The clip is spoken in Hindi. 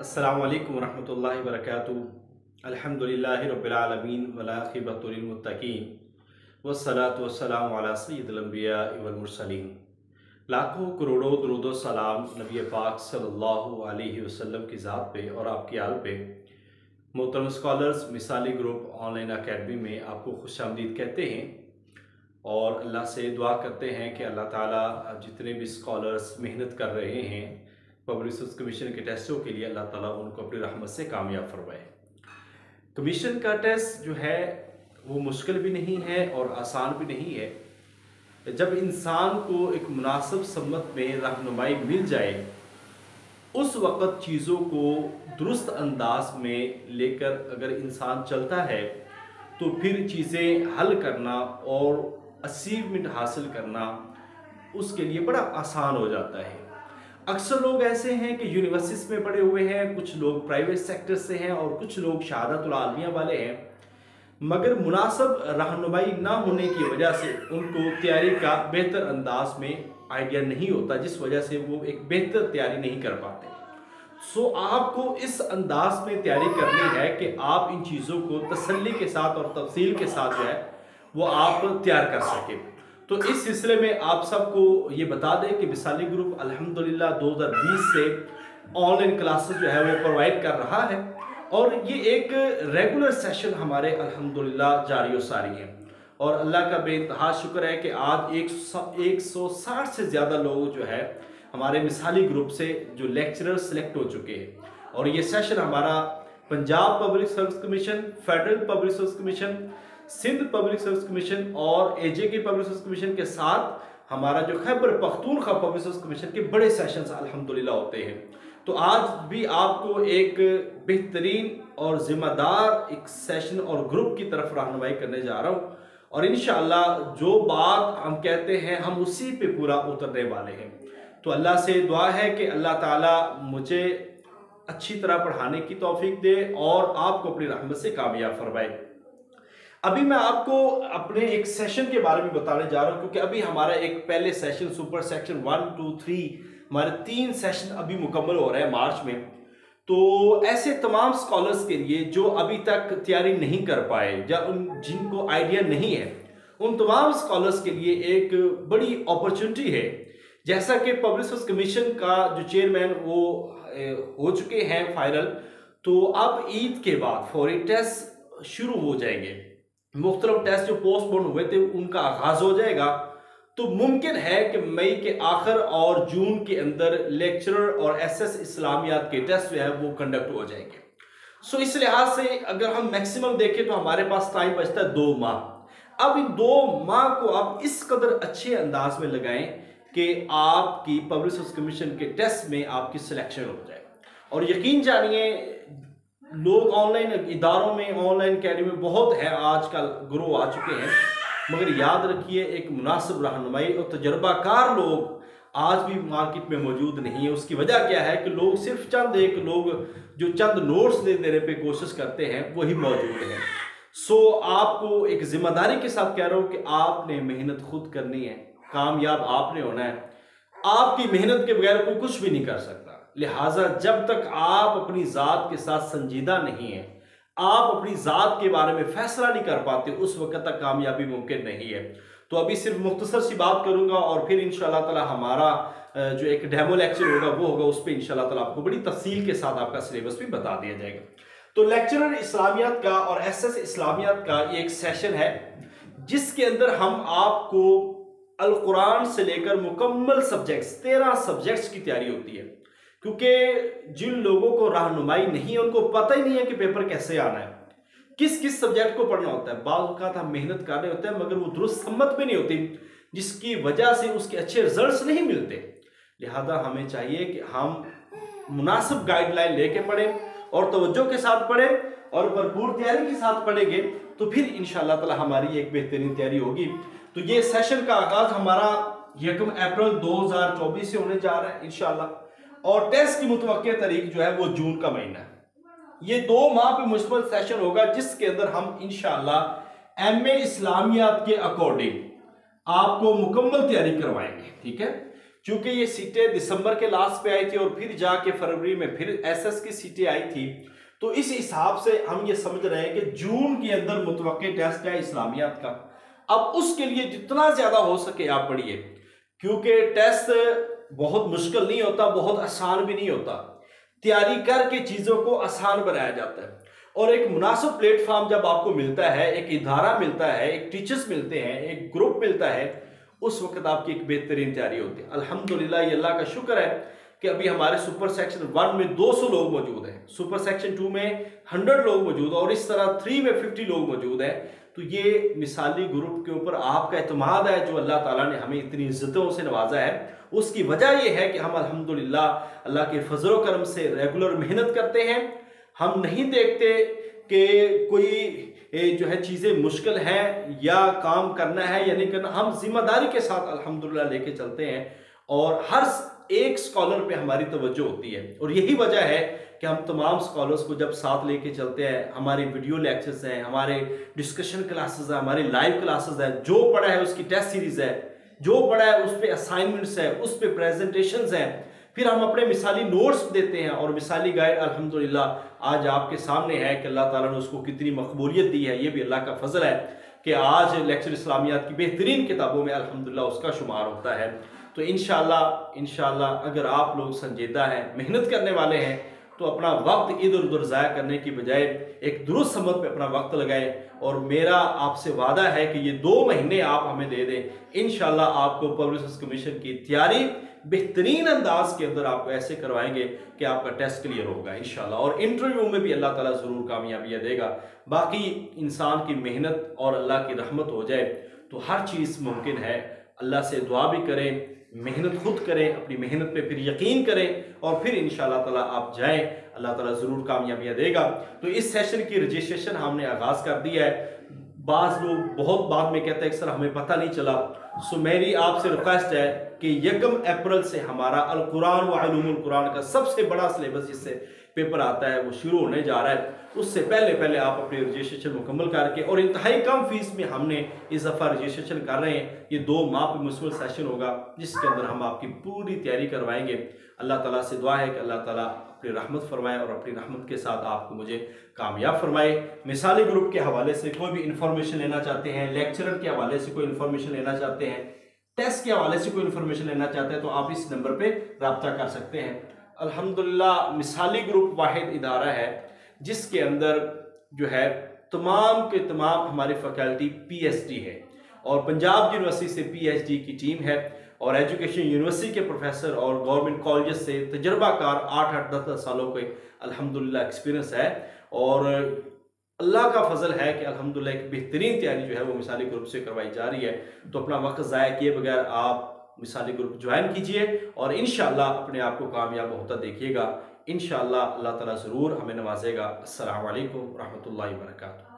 अस्सलामु अलैकुम वरहमतुल्लाहि वबरकातुहू। अल्हम्दुलिल्लाहि रब्बिल आलमीन वल आक़िबतु लिल मुत्तक़ीन वस्सलातु वस्सलामु अला सय्यिदिल अंबिया वल मुरसलीन। लाखों करोड़ों दुरूद व सलाम नबी पाक सल्लल्लाहु अलैहि वसल्लम की ज़ात पे और आपकी आल पे। मोहतरम स्कॉलर्स, मिसाली ग्रुप ऑनलाइन अकेडमी में आपको खुशामदीद कहते हैं और अल्लाह से दुआ करते हैं कि अल्लाह ताला जितने भी स्कॉलर्स मेहनत कर रहे हैं पब्लिक सर्विस कमीशन के टेस्टों के लिए, अल्लाह ताला उनको अपनी रहमत से कामयाब फरमाए। कमीशन का टेस्ट जो है वो मुश्किल भी नहीं है और आसान भी नहीं है। जब इंसान को एक मुनासिब सम्मत में रहनुमाई मिल जाए उस वक़्त चीज़ों को दुरुस्त अंदाज में लेकर अगर इंसान चलता है तो फिर चीज़ें हल करना और अचीवमेंट हासिल करना उसके लिए बड़ा आसान हो जाता है। अक्सर लोग ऐसे हैं कि यूनिवर्सिटीज़ में पढ़े हुए हैं, कुछ लोग प्राइवेट सेक्टर से हैं और कुछ लोग शहादतुल आलमिया वाले हैं, मगर मुनासिब रहनुमाई ना होने की वजह से उनको तैयारी का बेहतर अंदाज में आइडिया नहीं होता, जिस वजह से वो एक बेहतर तैयारी नहीं कर पाते। सो आपको इस अंदाज में तैयारी करनी है कि आप इन चीज़ों को तसल्ली के साथ और तफसील के साथ जो है वो आप तैयार कर सकें। तो इस सिलसिले में आप सबको ये बता दें कि मिसाली ग्रुप अल्हम्दुलिल्लाह 2020 से ऑनलाइन क्लासेस जो है वो प्रोवाइड कर रहा है और ये एक रेगुलर सेशन हमारे अल्हम्दुलिल्लाह जारी व सारी है और अल्लाह का बेइंतहा शुक्र है कि आज 160 से ज़्यादा लोग जो है हमारे मिसाली ग्रुप से जो लेक्चरर सेलेक्ट हो चुके हैं और ये सेशन हमारा Punjab public service commission, federal public service commission, Sindh public service commission और एजेके पब्लिक सर्विस कमीशन के साथ हमारा जो Khyber Pakhtunkhwa public service commission के बड़े सेशंस अल्हम्दुलिल्लाह होते हैं। तो आज भी आपको एक बेहतरीन और ज़िम्मेदार एक सेशन और ग्रुप की तरफ रहनुमाई करने जा रहा हूँ और इंशाअल्लाह जो बात हम कहते हैं हम उसी पे पूरा उतरने वाले हैं। तो अल्लाह से दुआ है कि अल्लाह ताला मुझे अच्छी तरह पढ़ाने की तौफीक दे और आपको अपनी रहमत से कामयाब फरमाए। अभी मैं आपको अपने एक सेशन के बारे में बताने जा रहा हूँ क्योंकि अभी हमारा एक पहले सेशन सुपर सेक्शन 1, 2, 3 हमारे 3 सेशन अभी मुकम्मल हो रहे हैं मार्च में। तो ऐसे तमाम स्कॉलर्स के लिए जो अभी तक तैयारी नहीं कर पाए या जिनको आइडिया नहीं है, उन तमाम स्कॉलर्स के लिए एक बड़ी अपॉर्चुनिटी है। जैसा कि पब्लिक सर्विस कमीशन का जो चेयरमैन वो हो चुके हैं फाइनल, तो अब ईद के बाद फौरी टेस्ट शुरू हो जाएंगे। मुख्तलिफ टेस्ट जो पोस्टपोन हुए थे उनका आगाज हो जाएगा। तो मुमकिन है कि मई के आखिर और जून के अंदर लेक्चरर और एसएस इस्लामियात के टेस्ट जो है वो कंडक्ट हो जाएंगे। सो इस लिहाज से अगर हम मैक्सिमम देखें तो हमारे पास टाइम बचता है 2 माह। अब इन 2 माह को आप इस कदर अच्छे अंदाज में लगाएं कि आपकी पब्लिक सर्विस कमीशन के टेस्ट में आपकी सिलेक्शन हो जाए। और यकीन जानिए लोग ऑनलाइन इदारों में, ऑनलाइन अकेडमी में बहुत है, आजकल ग्रो आ चुके हैं, मगर याद रखिए एक मुनासिब रहनुमाई और तजर्बाकार लोग आज भी मार्केट में मौजूद नहीं है। उसकी वजह क्या है कि लोग सिर्फ चंद एक लोग जो चंद नोट्स दे देने पे कोशिश करते हैं वही मौजूद हैं। सो आपको एक जिम्मेदारी के साथ कह रहा हूँ कि आपने मेहनत खुद करनी है, कामयाब आपने होना है। आपकी मेहनत के बगैर कोई कुछ भी नहीं कर सकता। लिहाजा जब तक आप अपनी ज़ात के साथ संजीदा नहीं हैं, आप अपनी ज़ात के बारे में फैसला नहीं कर पाते, उस वक्त तक कामयाबी मुमकिन नहीं है। तो अभी सिर्फ मुख्तसर सी बात करूंगा और फिर इंशाअल्लाह ताला हमारा जो एक डेमो लेक्चर होगा वो होगा, उस पर इंशाअल्लाह ताला आपको बड़ी तफसील के साथ आपका सिलेबस भी बता दिया जाएगा। तो लेक्चरर इस्लामियात का और एसएस इस्लामियात का ये एक सेशन है जिसके अंदर हम आपको अल कुरान से लेकर मुकम्मल सब्जेक्ट्स 13 सब्जेक्ट्स की तैयारी होती है। क्योंकि जिन लोगों को रहनुमाई नहीं है उनको पता ही नहीं है कि पेपर कैसे आना है, किस किस सब्जेक्ट को पढ़ना होता है। बाज़ औक़ात हम मेहनत कर रहे होते हैं मगर वो दुरुस्त सम्मत में नहीं होती, जिसकी वजह से उसके अच्छे रिजल्ट्स नहीं मिलते। लिहाजा हमें चाहिए कि हम मुनासिब गाइडलाइन लेके पढ़ें और तवज्जो के साथ पढ़ें और भरपूर तैयारी के साथ पढ़ेंगे तो फिर इंशाअल्लाह ताला हमारी एक बेहतरीन तैयारी होगी। तो ये सेशन का आगाज हमारा 1 अप्रैल 2024 से होने जा रहा है इंशाअल्लाह और टेस्ट की मुतवक्किल तारीख जो है वो जून का महीना है। ये 2 माह पे मुश्तमिल सेशन होगा जिसके अंदर हम इंशाअल्लाह एमए इस्लामियात के अकॉर्डिंग आपको मुकम्मल तैयारी करवाएंगे। ठीक है, चूंकि ये सीटें दिसंबर के लास्ट पे आई थी और फिर जाके फरवरी में फिर एसएस की सीटें आई थी, तो इस हिसाब से हम ये समझ रहे हैं कि जून के अंदर मुतवक्के टेस्ट है इस्लामियात का। अब उसके लिए जितना ज्यादा हो सके आप पढ़िए, क्योंकि टेस्ट बहुत मुश्किल नहीं होता, बहुत आसान भी नहीं होता। तैयारी करके चीजों को आसान बनाया जाता है, और एक मुनासिब प्लेटफॉर्म जब आपको मिलता है, एक इदारा मिलता है, एक टीचर्स मिलते हैं, एक ग्रुप मिलता है, उस वक्त आपकी एक बेहतरीन तैयारी होती है। अल्हम्दुलिल्लाह, ये अल्लाह का शुक्र है कि अभी हमारे सुपर सेक्शन 1 में 200 लोग मौजूद हैं, सुपर सेक्शन 2 में 100 लोग मौजूद हैं, और इस तरह 3 में 50 लोग मौजूद हैं। तो ये मिसाली ग्रुप के ऊपर आपका एतमाद है, जो अल्लाह ताला ने हमें इतनी इज्जतों से नवाजा है। उसकी वजह यह है कि हम अल्हम्दुलिल्लाह अल्लाह के फजल करम से रेगुलर मेहनत करते हैं। हम नहीं देखते कि कोई जो है चीज़ें मुश्किल हैं या काम करना है या नहीं करना, हम जिम्मेदारी के साथ अल्हम्दुलिल्लाह लेके चलते हैं, और हर एक स्कॉलर पे हमारी तवज्जो होती है। और यही वजह है कि हम तमाम स्कॉलर्स को जब साथ लेके चलते हैं, हमारे वीडियो लेक्चर्स हैं, हमारे डिस्कशन क्लासेस हैं, हमारे लाइव क्लासेस हैं, जो पढ़ा है उसकी टेस्ट सीरीज है, जो पढ़ा है उस पर असाइनमेंट्स है, उस पर प्रेजेंटेशंस हैं, फिर हम अपने मिसाली नोट्स देते हैं, और मिसाली गाइड अल्हम्दुलिल्लाह आज आपके सामने है कि अल्लाह ताला ने उसको कितनी मकबूलियत दी है। ये भी अल्लाह का फजल है कि आज लेक्चर इस्लामियात की बेहतरीन किताबों में अल्हम्दुलिल्लाह उसका शुमार होता है। तो इंशाअल्लाह अगर आप लोग संजीदा हैं, मेहनत करने वाले हैं, तो अपना वक्त इधर उधर ज़ाया करने की बजाय एक दुरुस्त समत पे अपना वक्त लगाएं। और मेरा आपसे वादा है कि ये 2 महीने आप हमें दे दें, इंशाअल्लाह आपको पब्लिक सर्विस कमीशन की तैयारी बेहतरीन अंदाज के अंदर आपको ऐसे करवाएंगे कि आपका टेस्ट क्लियर होगा इंशाअल्लाह, और इंटरव्यू में भी अल्लाह ताला ज़रूर कामयाबियाँ देगा। बाकी इंसान की मेहनत और अल्लाह की रहमत हो जाए तो हर चीज़ मुमकिन है। अल्लाह से दुआ भी करें, मेहनत खुद करें, अपनी मेहनत पे फिर यकीन करें, और फिर इंशाअल्लाह ताला आप जाएं, अल्लाह ताला ज़रूर कामयाबियाँ देगा। तो इस सेशन की रजिस्ट्रेशन हमने आगाज़ कर दिया है। बाज़ लोग बहुत बाद में कहते हैं कि सर हमें पता नहीं चला। सो मेरी आपसे रिक्वेस्ट है कि 1 अप्रैल से हमारा अल कुरान व उलूमुल कुरान का सबसे बड़ा सिलेबस जिससे पेपर आता है वो शुरू होने जा रहा है। उससे पहले आप अपनी रजिस्ट्रेशन मुकम्मल करके, और इंतहाई कम फीस में हमने इस दफ़ा रजिस्ट्रेशन कर रहे हैं। ये 2 माह पर मुश्किल सेशन होगा जिसके अंदर हम आपकी पूरी तैयारी करवाएंगे। अल्लाह ताला से दुआ है कि अल्लाह ताला अपनी रहमत फरमाए, और अपनी रहमत के साथ आपको मुझे कामयाब फरमाए। मिसाली ग्रुप के हवाले से कोई भी इंफॉर्मेशन लेना चाहते हैं, लेक्चरर के हवाले से कोई इंफॉर्मेशन लेना चाहते हैं, टेस्ट के हवाले से कोई इंफॉर्मेशन लेना चाहते हैं, तो आप इस नंबर पे रब्ता कर सकते हैं। अल्हम्दुलिल्लाह मिसाली ग्रुप वाहिद इदारा है जिसके अंदर जो है तमाम के तमाम हमारी फैकल्टी PhD है, और पंजाब यूनिवर्सिटी से PhD की टीम है, और एजुकेशन यूनिवर्सिटी के प्रोफेसर और गवर्नमेंट कॉलेजेस से तजर्बाकार 8-8, 10-10 सालों के अल्हम्दुलिल्लाह एक्सपीरियंस है। और अल्लाह का फजल है कि अल्हम्दुलिल्लाह एक बेहतरीन तैयारी जो है वो मिसाली ग्रुप से करवाई जा रही है। तो अपना वक्त ज़ाया किए बगैर आप मिसाली ग्रुप ज्वाइन कीजिए, और इंशाअल्लाह अपने आप को कामयाब होता देखिएगा। इंशाअल्लाह अल्लाह ताला ज़रूर हमें नवाजेगा। अस्सलामु अलैकुम रहमतुल्लाहि व बरकातुहू।